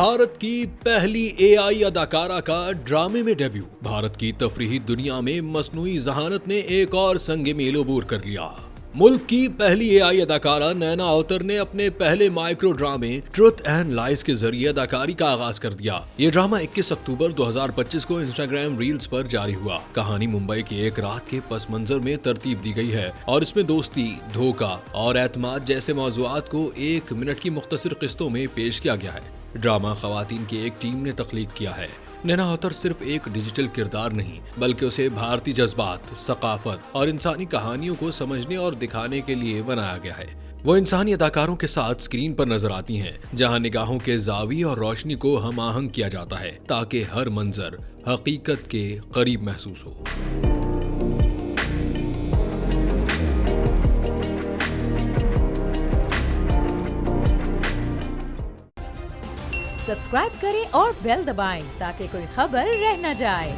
भारत की पहली एआई अदाकारा का ड्रामे में डेब्यू। भारत की तफरीही दुनिया में मसनूई जहानत ने एक और संग मील अबूर कर लिया। मुल्क की पहली एआई अदाकारा नैना अवतर ने अपने पहले माइक्रो ड्रामे ट्रुथ एंड लाइज के जरिए अदाकारी का आगाज कर दिया। ये ड्रामा 21 अक्टूबर 2025 को इंस्टाग्राम रील्स पर जारी हुआ। कहानी मुंबई की एक रात के पस मंजर में तरतीब दी गई है और इसमें दोस्ती, धोखा और एतमाद जैसे मौज़ूआत को 1 मिनट की मुख्तसर किस्तों में पेश किया गया है। ड्रामा खवातीन की एक टीम ने तख्लीक किया है। नैना अवतर सिर्फ एक डिजिटल किरदार नहीं बल्कि उसे भारतीय जज्बात, सकाफत और इंसानी कहानियों को समझने और दिखाने के लिए बनाया गया है। वो इंसानी अदाकारों के साथ स्क्रीन पर नजर आती हैं, जहां निगाहों के जावी और रोशनी को हम आहंग किया जाता है ताकि हर मंजर हकीकत के करीब महसूस हो। सब्सक्राइब करें और बेल दबाएं ताकि कोई खबर रह न जाए।